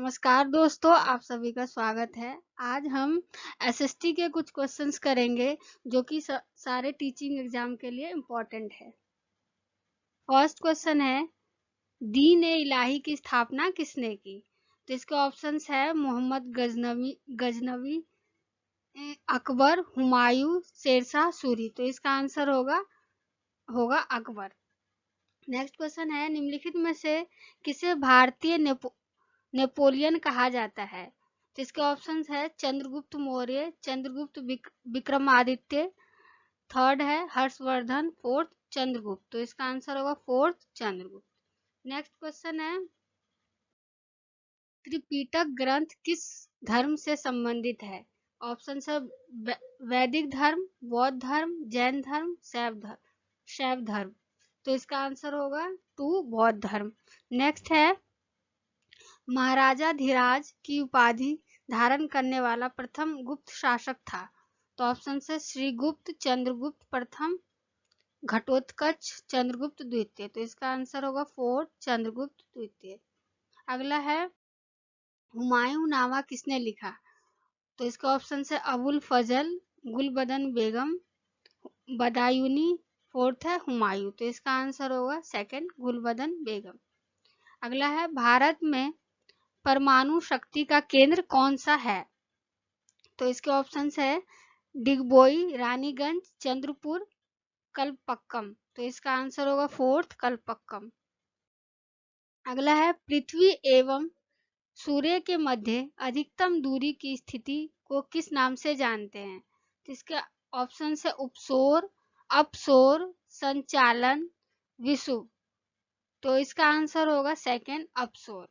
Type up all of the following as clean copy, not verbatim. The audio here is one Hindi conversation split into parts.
नमस्कार दोस्तों, आप सभी का स्वागत है। आज हम एसएसटी के कुछ क्वेश्चंस करेंगे जो कि सारे टीचिंग एग्जाम के लिए इम्पोर्टेंट है। फर्स्ट क्वेश्चन है, दीन ए इलाही की स्थापना किसने की? तो इसके ऑप्शंस है मोहम्मद गजनवी, अकबर, हुमायूं, शेरशाह सूरी। तो इसका आंसर होगा अकबर। नेक्स्ट क्वेश्चन है, निम्नलिखित में से किसे भारतीय नेपोलियन कहा जाता है? तो इसके ऑप्शंस है चंद्रगुप्त मौर्य, चंद्रगुप्त विक्रमादित्य, थर्ड है हर्षवर्धन, फोर्थ चंद्रगुप्त। तो इसका आंसर होगा फोर्थ चंद्रगुप्त। नेक्स्ट क्वेश्चन है, त्रिपिटक ग्रंथ किस धर्म से संबंधित है? ऑप्शन है वैदिक धर्म, बौद्ध धर्म, जैन धर्म, शैव धर्म। तो इसका आंसर होगा 2 बौद्ध धर्म। नेक्स्ट है, महाराजा धीराज की उपाधि धारण करने वाला प्रथम गुप्त शासक था? तो ऑप्शन है श्रीगुप्त, चंद्रगुप्त प्रथम, घटोत्कच, चंद्रगुप्त द्वितीय। तो इसका आंसर होगा फोर्थ चंद्रगुप्त द्वितीय। अगला है, हुमायूं नामा किसने लिखा? तो इसका ऑप्शन है अबुल फजल, गुलबदन बेगम, बदायूनी, फोर्थ है हुमायूं। तो इसका आंसर होगा सेकंड गुलबदन बेगम। अगला है, भारत में परमाणु शक्ति का केंद्र कौन सा है? तो इसके ऑप्शंस है डिगबोई, रानीगंज, चंद्रपुर, कल्पक्कम। तो इसका आंसर होगा फोर्थ कल्पक्कम। अगला है, पृथ्वी एवं सूर्य के मध्य अधिकतम दूरी की स्थिति को किस नाम से जानते हैं? तो इसके ऑप्शन है उपसौर, अपसौर, संचालन, विषुव। तो इसका आंसर होगा सेकंड अपसौर।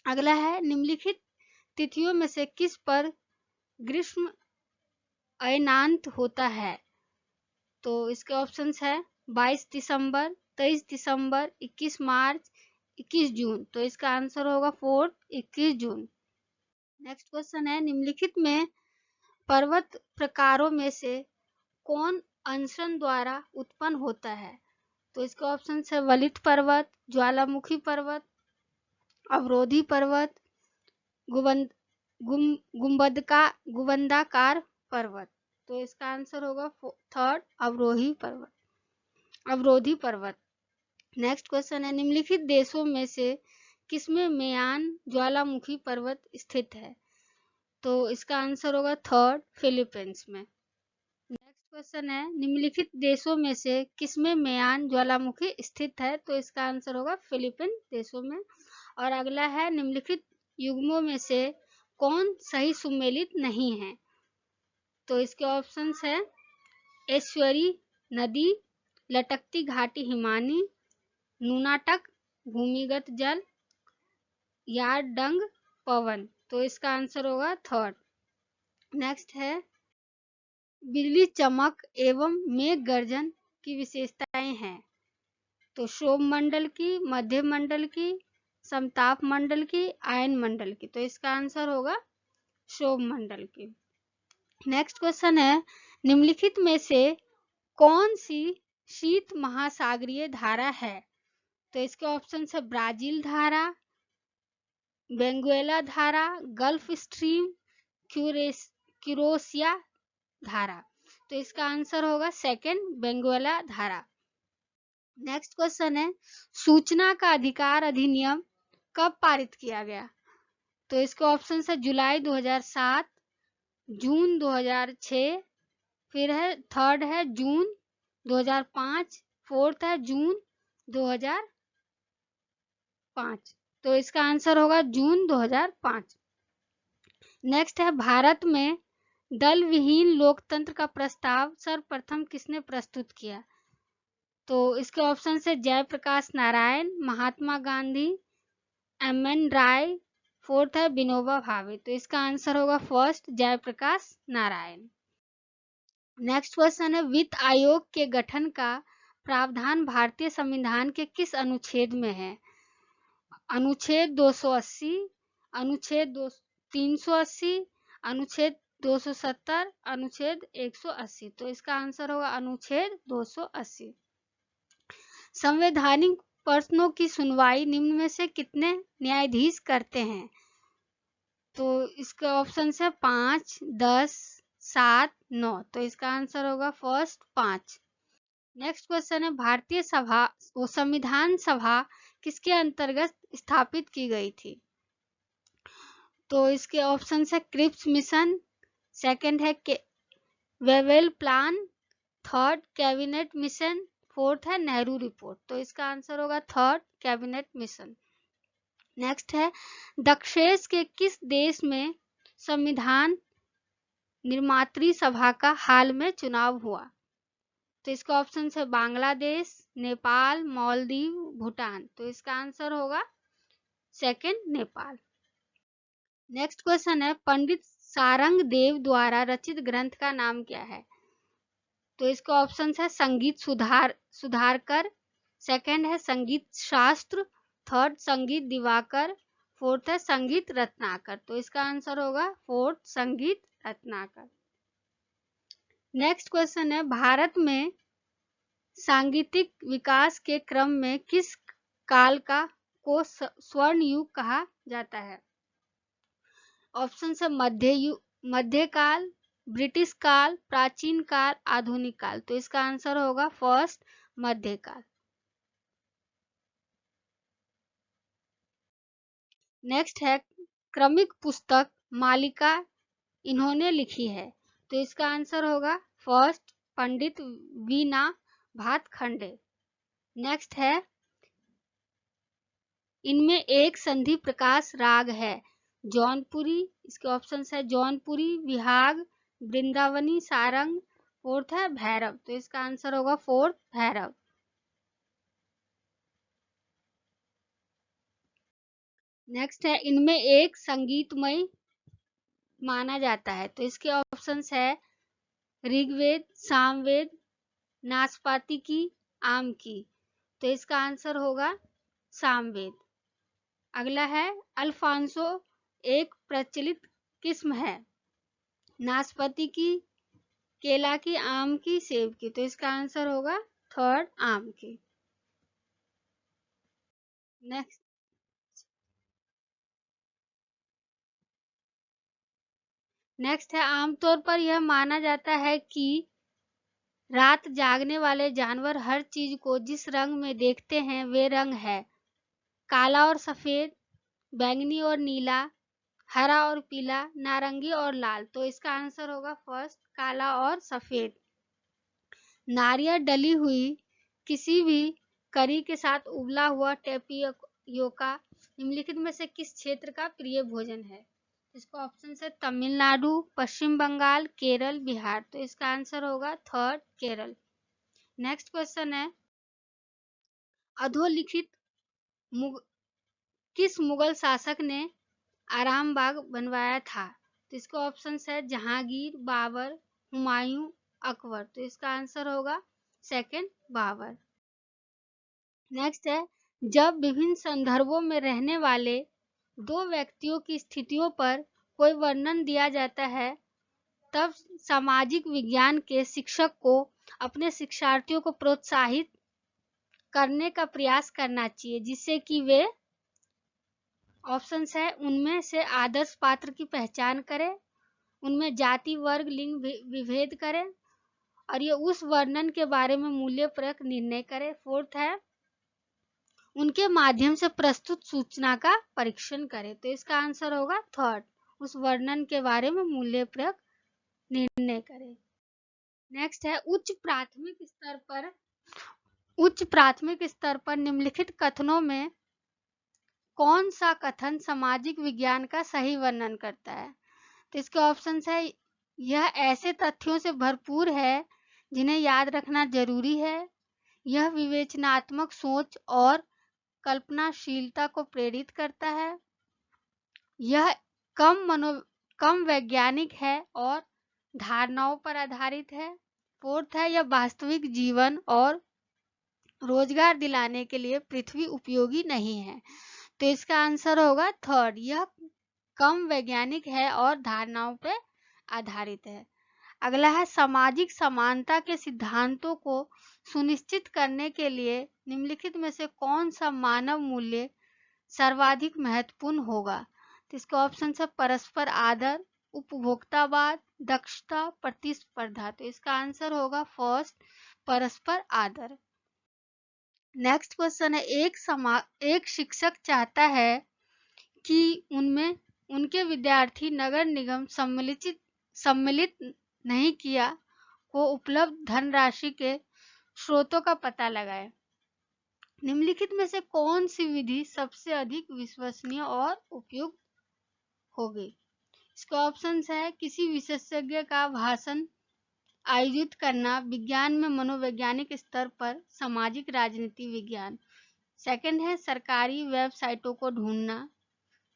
अगला है, निम्नलिखित तिथियों में से किस पर ग्रीष्म अयनांत होता है? तो इसके ऑप्शंस है 22 दिसंबर, 23 दिसंबर, 21 मार्च, 21 जून। तो इसका आंसर होगा फोर्थ 21 जून। नेक्स्ट क्वेश्चन है, निम्नलिखित में पर्वत प्रकारों में से कौन अंशन द्वारा उत्पन्न होता है? तो इसके ऑप्शंस है वलित पर्वत, ज्वालामुखी पर्वत, अवरोधी पर्वत, गुंबदाकार पर्वत। तो इसका आंसर होगा थर्ड अवरोधी पर्वत। नेक्स्ट क्वेश्चन है, निम्नलिखित देशों में से किसमें मेयान ज्वालामुखी पर्वत स्थित है? तो इसका आंसर होगा थर्ड फिलीपींस में। नेक्स्ट क्वेश्चन है, निम्नलिखित देशों में से किसमें मेयान ज्वालामुखी स्थित है? तो इसका आंसर होगा फिलीपीन देशों में। और अगला है, निम्नलिखित युग्मों में से कौन सही सुमेलित नहीं है? तो इसके ऑप्शंस है ऐश्वरी नदी, लटकती घाटी हिमानी, नूनाटक भूमिगत जल, यारडंग पवन। तो इसका आंसर होगा थर्ड। नेक्स्ट है, बिजली चमक एवं मेघ गर्जन की विशेषताएं हैं? तो शोभ मंडल की, मध्य मंडल की, समताप मंडल की, आयन मंडल की। तो इसका आंसर होगा शोभ मंडल की। नेक्स्ट क्वेश्चन है, निम्नलिखित में से कौन सी शीत महासागरीय धारा है? तो इसके ऑप्शन है ब्राजील धारा, वेनेजुएला धारा, गल्फ स्ट्रीम, क्यूरोसिया धारा। तो इसका आंसर होगा सेकंड वेनेजुएला धारा। नेक्स्ट क्वेश्चन है, सूचना का अधिकार अधिनियम कब पारित किया गया? तो इसके ऑप्शन है जुलाई 2007, जून 2006, फिर है थर्ड है जून 2005, फोर्थ है जून 2005। तो इसका आंसर होगा जून 2005। नेक्स्ट है, भारत में दल विहीन लोकतंत्र का प्रस्ताव सर्वप्रथम किसने प्रस्तुत किया? तो इसके ऑप्शन है जयप्रकाश नारायण, महात्मा गांधी, एम.एन. राय, फोर्थ है विनोबा भावे। तो इसका आंसर होगा first Jayaprakash Narayan. Next question है, वित्त आयोग के गठन का प्रावधान भारतीय संविधान के किस अनुच्छेद में है? अनुच्छेद 280, अनुच्छेद 380, अनुच्छेद 270, अनुच्छेद 180। तो इसका आंसर होगा अनुच्छेद 280। संवैधानिक प्रश्नों की सुनवाई निम्न में से कितने न्यायाधीश करते हैं? तो इसका ऑप्शन है 5, 10, 7, 9। तो इसका आंसर होगा फर्स्ट 5। नेक्स्ट क्वेश्चन है भारतीय सभा वो संविधान सभा किसके अंतर्गत स्थापित की गई थी? तो इसके ऑप्शन है क्रिप्स मिशन, सेकंड है Wavell plan, third cabinet mission, fourth है नेहरू रिपोर्ट। तो इसका आंसर होगा थर्ड कैबिनेट मिशन। नेक्स्ट है दक्षेस के किस देश में संविधान निर्मात्री सभा का हाल में चुनाव हुआ? तो इसका ऑप्शन है बांग्लादेश, नेपाल, मालदीव, भूटान। तो इसका आंसर होगा सेकंड नेपाल। नेक्स्ट क्वेश्चन है पंडित सारंग देव द्वारा रचित ग्रंथ का नाम क्या है? तो इसका ऑप्शन है संगीत सुधारकर, सेकंड है संगीत शास्त्र, थर्ड संगीत दिवाकर, फोर्थ है संगीत रत्नाकर। तो इसका आंसर होगा फोर्थ संगीत रत्नाकर। नेक्स्ट क्वेश्चन है भारत में सांगीतिक विकास के क्रम में किस काल को स्वर्ण युग कहा जाता है? ऑप्शन है मध्यकाल, ब्रिटिश काल, प्राचीन काल, आधुनिक काल। तो इसका आंसर होगा फर्स्ट मध्यकाल। नेक्स्ट है क्रमिक पुस्तक मालिका इन्होंने लिखी है? तो इसका आंसर होगा फर्स्ट पंडित वीना भातखंडे। नेक्स्ट है इनमें एक संधि प्रकाश राग है जौनपुरी। इसके ऑप्शन है जौनपुरी, विहाग, वृंदावनी, सारंग, फोर्थ है भैरव। तो इसका आंसर होगा फोर्थ भैरव। नेक्स्ट है इनमें एक संगीतमय माना जाता है? तो इसके ऑप्शन है ऋग्वेद, सामवेद, नाशपाती की, आम की। तो इसका आंसर होगा सामवेद। अगला है अल्फांसो एक प्रचलित किस्म है नाशपाती की, केला की, आम की, सेब की। तो इसका आंसर होगा थर्ड आम की। नेक्स्ट नेक्स्ट है आमतौर पर यह माना जाता है कि रात जागने वाले जानवर हर चीज को जिस रंग में देखते हैं वे रंग है काला और सफेद, बैंगनी और नीला, हरा और पीला, नारंगी और लाल। तो इसका आंसर होगा फर्स्ट काला और सफेद। नारियल डली हुई किसी भी करी के साथ उबला हुआ टेपियोका निम्नलिखित में से किस क्षेत्र का प्रिय भोजन है? इसका ऑप्शन है तमिलनाडु, पश्चिम बंगाल, केरल, बिहार। तो इसका आंसर होगा थर्ड केरल। नेक्स्ट क्वेश्चन है अधोलिखित किस मुगल शासक ने आरामबाग बनवाया था? तो इसका ऑप्शन है जहांगीर, बाबर, हुमायूं, अकबर। तो इसका आंसर होगा सेकंड बाबर। नेक्स्ट है जब विभिन्न संदर्भों में रहने वाले दो व्यक्तियों की स्थितियों पर कोई वर्णन दिया जाता है तब सामाजिक विज्ञान के शिक्षक को अपने शिक्षार्थियों को प्रोत्साहित करने का प्रयास करना चाहिए जिससे कि वे ऑप्शंस है उनमें से आदर्श पात्र की पहचान करें, उनमें जाति, वर्ग, लिंग विभेद करें और ये उस वर्णन के बारे में मूल्यप्रक निर्णय करें। फोर्थ है उनके माध्यम से प्रस्तुत सूचना का परीक्षण करें। तो इसका आंसर होगा थर्ड उस वर्णन के बारे में मूल्यप्रक निर्णय करें। नेक्स्ट है उच्च प्राथमिक स्तर पर निम्नलिखित कथनों में कौन सा कथन सामाजिक विज्ञान का सही वर्णन करता है? तो इसके ऑप्शन है यह ऐसे तथ्यों से भरपूर है जिन्हें याद रखना जरूरी है, यह विवेचनात्मक सोच और कल्पनाशीलता को प्रेरित करता है, यह कम वैज्ञानिक है और धारणाओं पर आधारित है, फोर्थ है यह वास्तविक जीवन और रोजगार दिलाने के लिए पृथ्वी उपयोगी नहीं है। तो इसका आंसर होगा थर्ड यह कम वैज्ञानिक है और धारणाओं पर आधारित है। अगला है सामाजिक समानता के सिद्धांतों को सुनिश्चित करने के लिए निम्नलिखित में से कौन सा मानव मूल्य सर्वाधिक महत्वपूर्ण होगा? तो इसका ऑप्शन है परस्पर आदर, उपभोक्तावाद, दक्षता, प्रतिस्पर्धा। तो इसका आंसर होगा फर्स्ट, परस्पर आदर। नेक्स्ट क्वेश्चन है, एक शिक्षक चाहता है कि उनमें उनके विद्यार्थी नगर निगम सम्मिलित नहीं किया को उपलब्ध धनराशि के स्रोतों का पता लगाए। निम्नलिखित में से कौन सी विधि सबसे अधिक विश्वसनीय और उपयुक्त होगी? इसका ऑप्शन है किसी विशेषज्ञ का भाषण आयोजित करना, विज्ञान में मनोवैज्ञानिक स्तर पर सामाजिक राजनीति विज्ञान। सेकंड है सरकारी वेबसाइटों को ढूंढना।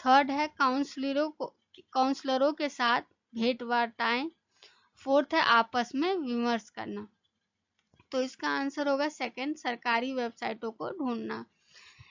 थर्ड है काउंसलरों के साथ भेंटवार्ताएं। फोर्थ है आपस में विमर्श करना। तो इसका आंसर होगा सेकंड, सरकारी वेबसाइटों को ढूंढना।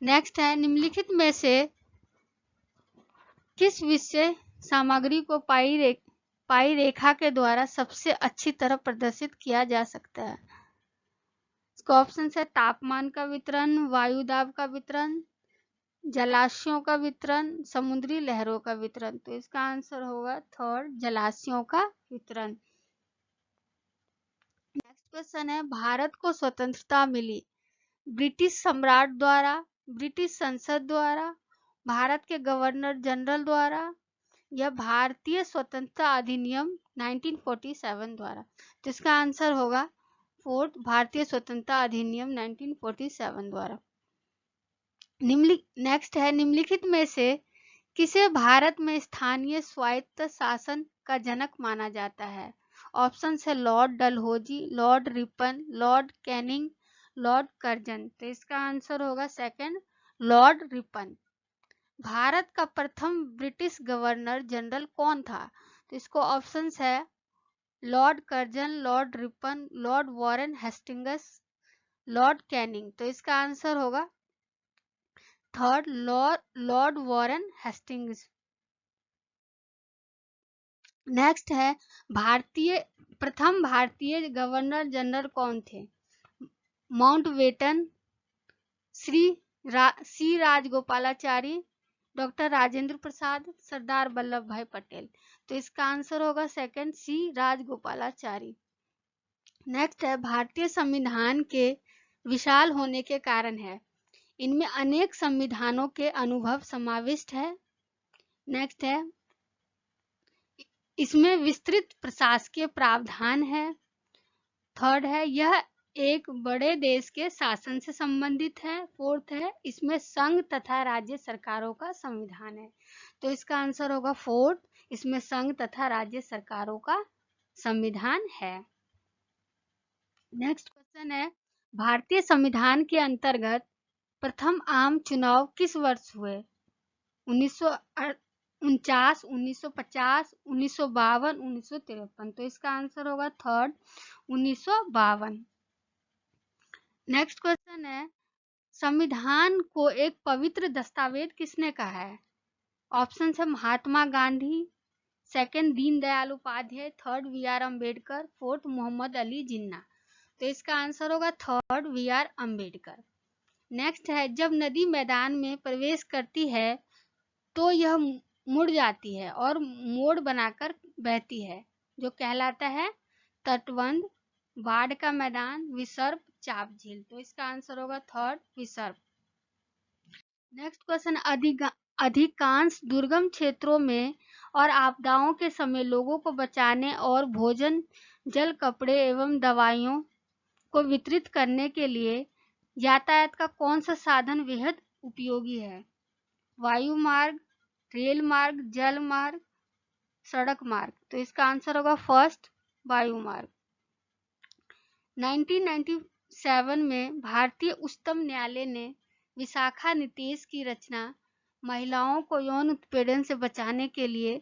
नेक्स्ट है, निम्नलिखित में से किस विषय सामग्री को पाई रेखा के द्वारा सबसे अच्छी तरह प्रदर्शित किया जा सकता है? इसका ऑप्शन है तापमान का वितरण, वायु दाब का वितरण, जलाशयों का वितरण, समुद्री लहरों का वितरण। तो इसका आंसर होगा थर्ड, जलाशयों का वितरण। नेक्स्ट क्वेश्चन है, भारत को स्वतंत्रता मिली ब्रिटिश सम्राट द्वारा, ब्रिटिश संसद द्वारा, भारत के गवर्नर जनरल द्वारा या भारतीय स्वतंत्रता अधिनियम 1947 द्वारा? तो इसका आंसर होगा फोर्थ, भारतीय स्वतंत्रता अधिनियम 1947 द्वारा। नेक्स्ट है, निम्नलिखित में से किसे भारत में स्थानीय स्वायत्त शासन का जनक माना जाता है? ऑप्शन है Lord Dalhousie, Lord Ripon, Lord Canning, Lord Curzon. तो इसका आंसर होगा सेकंड, लॉर्ड रिपन। भारत का प्रथम ब्रिटिश गवर्नर जनरल कौन था? तो इसको ऑप्शन है Lord Curzon, Lord Ripon, Lord Warren Hastings, Lord Canning. तो इसका आंसर होगा third, Lord Warren Hastings. Next है, प्रथम भारतीय गवर्नर जनरल कौन थे? माउंटबेटन, सी राजगोपालाचारी, डॉक्टर राजेंद्र प्रसाद, सरदार वल्लभ भाई पटेल। तो इसका आंसर होगा सेकंड, सी राजगोपालाचारी। नेक्स्ट है, भारतीय संविधान के विशाल होने के कारण है, इनमें अनेक संविधानों के अनुभव समाविष्ट है। नेक्स्ट है, इसमें विस्तृत प्रशासकीय प्रावधान है। थर्ड है, यह एक बड़े देश के शासन से संबंधित है। फोर्थ है, इसमें संघ तथा राज्य सरकारों का संविधान है। तो इसका आंसर होगा फोर्थ, इसमें संघ तथा राज्य सरकारों का संविधान है। नेक्स्ट क्वेश्चन है, भारतीय संविधान के अंतर्गत प्रथम आम चुनाव किस वर्ष हुए? 1949, 1950, 1952, 1953। तो इसका आंसर होगा थर्ड, 1952। नेक्स्ट क्वेश्चन है, संविधान को एक पवित्र दस्तावेज किसने कहा है? ऑप्शन है Mahatma Gandhi, second Deendayal Upadhyay, third V R Ambedkar, fourth Mohammad Ali Jinnah. तो इसका आंसर होगा third, V R Ambedkar. Next है, जब नदी मैदान में प्रवेश करती है तो यह मुड़ जाती है और मोड़ बनाकर बहती है, जो कहलाता है तटबंध, बाढ़ का मैदान, विसर्प, चाप झील। तो इसका आंसर होगा थर्ड, विसर्प। नेक्स्ट क्वेश्चन, अधिकांश दुर्गम क्षेत्रों में और आपदाओं के समय लोगों को बचाने और भोजन, जल, कपड़े एवं दवाइयों को वितरित करने के लिए यातायात का कौन सा साधन बेहद उपयोगी है? वायु मार्ग, रेल मार्ग, जल मार्ग, सड़क मार्ग। तो इसका आंसर होगा फर्स्ट, वायु मार्ग। 1997 में भारतीय उच्चतम न्यायालय ने विशाखा नीति की रचना महिलाओं को यौन उत्पीड़न से बचाने के लिए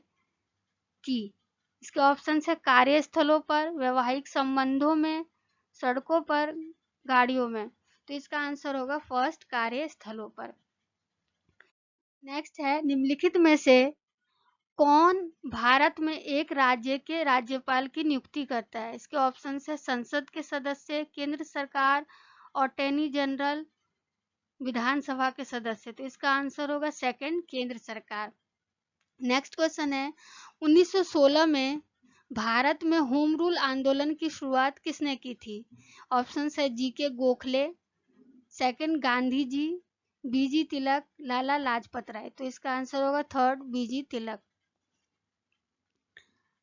की। इसके ऑप्शन है कार्यस्थलों पर, वैवाहिक संबंधों में, सड़कों पर, गाड़ियों में। तो इसका आंसर होगा फर्स्ट, कार्यस्थलों पर। नेक्स्ट है, निम्नलिखित में से कौन भारत में एक राज्य के राज्यपाल की नियुक्ति करता है? इसके ऑप्शन है संसद के सदस्य, केंद्र सरकार, अटॉर्नी जनरल, विधानसभा के सदस्य। तो इसका आंसर होगा सेकंड, केंद्र सरकार। नेक्स्ट क्वेश्चन है 1916 में भारत में होम रूल आंदोलन की शुरुआत किसने की थी? ऑप्शन है जीके गोखले, सेकंड गांधी जी, बीजी तिलक, लाला लाजपत राय। तो इसका आंसर होगा थर्ड, बीजी तिलक।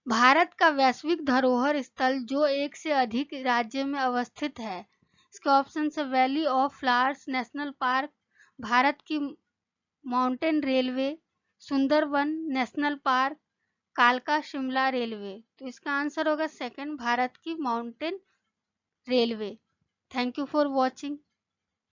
भारत का वैश्विक धरोहर स्थल जो एक से अधिक राज्य में अवस्थित है, इसके ऑप्शन है valley of flowers national park, Bharat की mountain railway, Sundarban national park, कालका शिमला रेलवे। तो इसका आंसर होगा सेकंड, भारत की mountain railway. Thank you for watching.